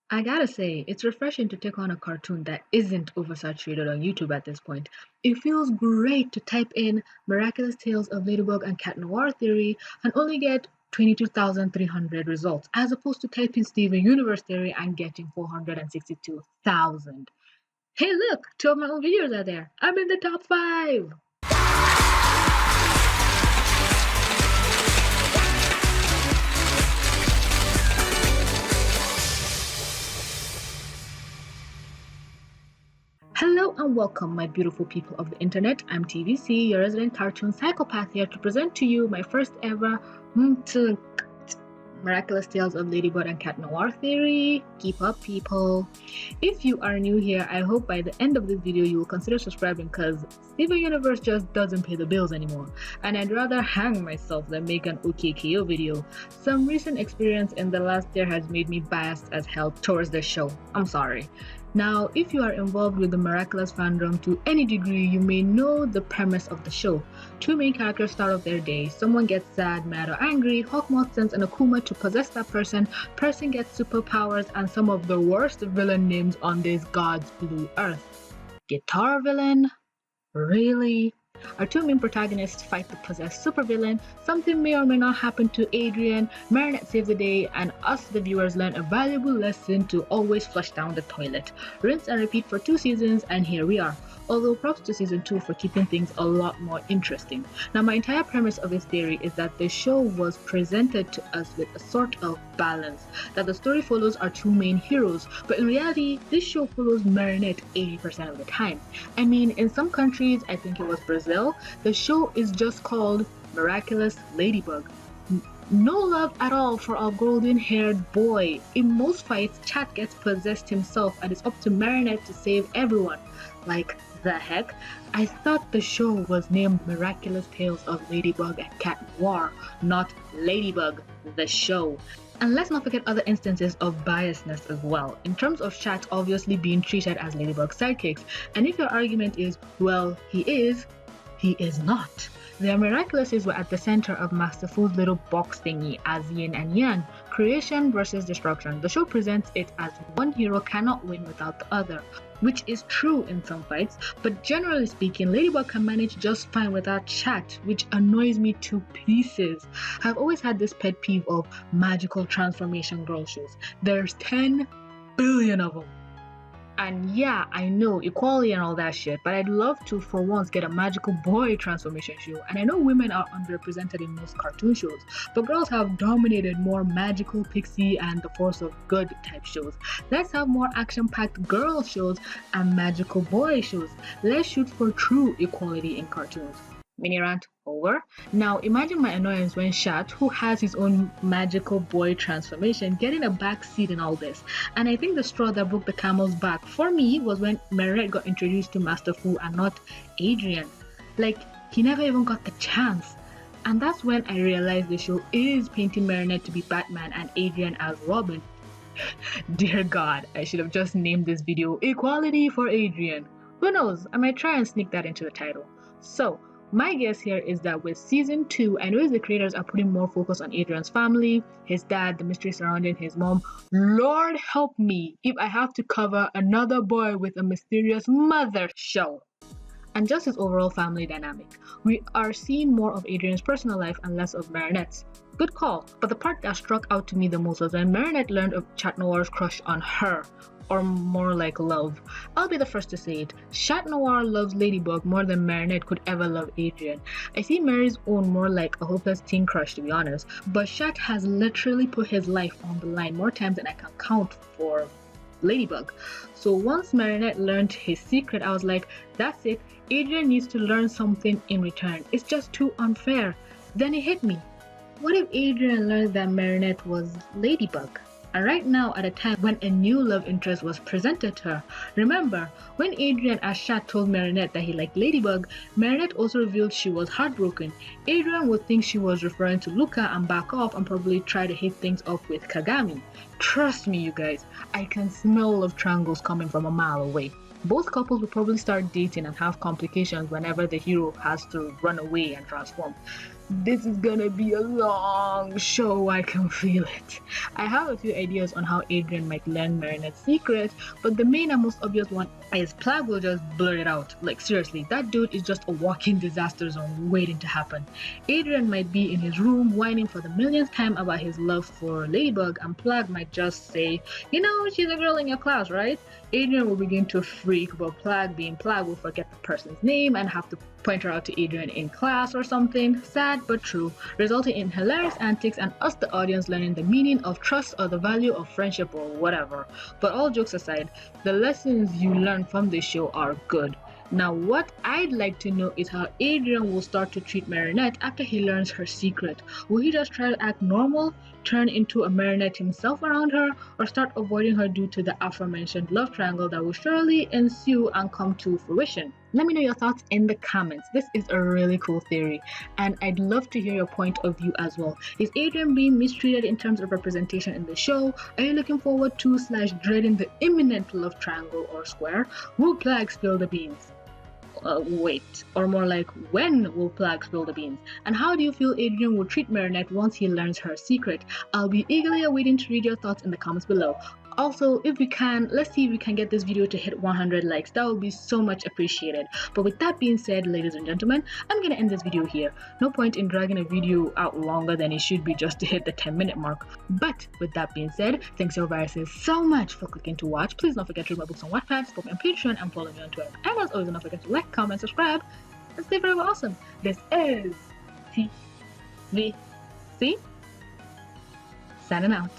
I gotta say, it's refreshing to take on a cartoon that isn't oversaturated on YouTube at this point. It feels great to type in Miraculous Tales of Ladybug and Cat Noir Theory and only get 22,300 results, as opposed to typing Steven Universe Theory and getting 462,000. Hey, look, two of my own videos are there. I'm in the top 5! Hello and welcome, my beautiful people of the internet. I'm TVC, your resident cartoon psychopath, here to present to you my first ever Miraculous Tales of Ladybug and Cat Noir Theory. Keep up, people. If you are new here, I hope by the end of this video you will consider subscribing because Steven Universe just doesn't pay the bills anymore, and I'd rather hang myself than make an OKKO video. Some recent experience in the last year has made me biased as hell towards the show. I'm sorry. Now, if you are involved with the Miraculous fandom to any degree, you may know the premise of the show. Two main characters start off their day. Someone gets sad, mad, or angry. Hawkmoth sends an Akuma to possess that person. Person gets superpowers and some of the worst villain names on this God's blue earth. Guitar villain? Really? Our two main protagonists fight the possessed supervillain. Something may or may not happen to Adrien. Marinette saves the day, and us, the viewers, learn a valuable lesson to always flush down the toilet. Rinse and repeat for 2 seasons, and here we are. Although props to season 2 for keeping things a lot more interesting. Now, my entire premise of this theory is that the show was presented to us with a sort of balance, that the story follows our two main heroes, but in reality, this show follows Marinette 80% of the time. I mean, in some countries, I think it was Brazil, the show is just called Miraculous Ladybug. No love at all for our golden-haired boy. In most fights, Chat gets possessed himself and it's up to Marinette to save everyone. Like, the heck? I thought the show was named Miraculous Tales of Ladybug and Cat Noir, not Ladybug, the show. And let's not forget other instances of biasness as well, in terms of Chat obviously being treated as Ladybug's sidekicks. And if your argument is, well, he is not. The Miraculouses were at the center of Master Fu's little box thingy as yin and yang, creation versus destruction. The show presents it as one hero cannot win without the other, which is true in some fights, but generally speaking, Ladybug can manage just fine without Chat, which annoys me to pieces. I've always had this pet peeve of magical transformation girl shows. There's 10 billion of them. And yeah, I know, equality and all that shit, but I'd love to for once get a magical boy transformation show. And I know women are underrepresented in most cartoon shows, but girls have dominated more magical pixie and the force of good type shows. Let's have more action-packed girl shows and magical boy shows. Let's shoot for true equality in cartoons. Mini rant over. Now imagine my annoyance when Shat, who has his own magical boy transformation, getting a back seat in all this. And I think the straw that broke the camel's back for me was when Marinette got introduced to Master Fu and not Adrien. Like, he never even got the chance. And that's when I realized the show is painting Marinette to be Batman and Adrien as Robin. Dear God, I should have just named this video Equality for Adrien. Who knows, I might try and sneak that into the title. So, my guess here is that with season 2, I know the creators are putting more focus on Adrien's family, his dad, the mystery surrounding his mom. Lord help me if I have to cover another boy with a mysterious mother show. And just his overall family dynamic. We are seeing more of Adrien's personal life and less of Marinette's. Good call, but the part that struck out to me the most was when Marinette learned of Chat Noir's crush on her. Or more like love. I'll be the first to say it. Chat Noir loves Ladybug more than Marinette could ever love Adrien. I see Mary's own more like a hopeless teen crush, to be honest, but Chat has literally put his life on the line more times than I can count for Ladybug. So once Marinette learned his secret, I was like, that's it, Adrien needs to learn something in return. It's just too unfair. Then it hit me. What if Adrien learned that Marinette was Ladybug? And right now, at a time when a new love interest was presented to her. Remember, when Adrien as Chat told Marinette that he liked Ladybug, Marinette also revealed she was heartbroken. Adrien would think she was referring to Luca and back off and probably try to hit things off with Kagami. Trust me, you guys, I can smell love triangles coming from a mile away. Both couples will probably start dating and have complications whenever the hero has to run away and transform. This is gonna be a long show, I can feel it. I have a few ideas on how Adrien might learn Marinette's secret, but the main and most obvious one is Plagg will just blurt it out. Like seriously, that dude is just a walking disaster zone waiting to happen. Adrien might be in his room whining for the millionth time about his love for Ladybug, and Plagg might just say, you know, she's a girl in your class, right? Adrien will begin to freak, but Plagg, being Plagg, will forget the person's name and have to point her out to Adrien in class or something. Sad but true, resulting in hilarious antics and us, the audience, learning the meaning of trust or the value of friendship or whatever. But all jokes aside, the lessons you learn from this show are good. Now, what I'd like to know is how Adrien will start to treat Marinette after he learns her secret. Will he just try to act normal, turn into a Marinette himself around her, or start avoiding her due to the aforementioned love triangle that will surely ensue and come to fruition? Let me know your thoughts in the comments. This is a really cool theory, and I'd love to hear your point of view as well. Is Adrien being mistreated in terms of representation in the show? Are you looking forward to / dreading the imminent love triangle or square? Will Plagg spill the beans? Wait, or more like, when will Plagg spill the beans? And how do you feel Adrien will treat Marinette once he learns her secret? I'll be eagerly awaiting to read your thoughts in the comments below. Also, if we can, let's see if we can get this video to hit 100 likes. That would be so much appreciated. But with that being said, ladies and gentlemen, I'm gonna end this video here. No point in dragging a video out longer than it should be just to hit the 10-minute mark. But with that being said, thanks your viruses so much for clicking to watch. Please don't forget to read my books on Wattpad, support me on Patreon, and follow me on Twitter. And as always, don't forget to like, comment, subscribe, and stay forever awesome. This is TVC signing out.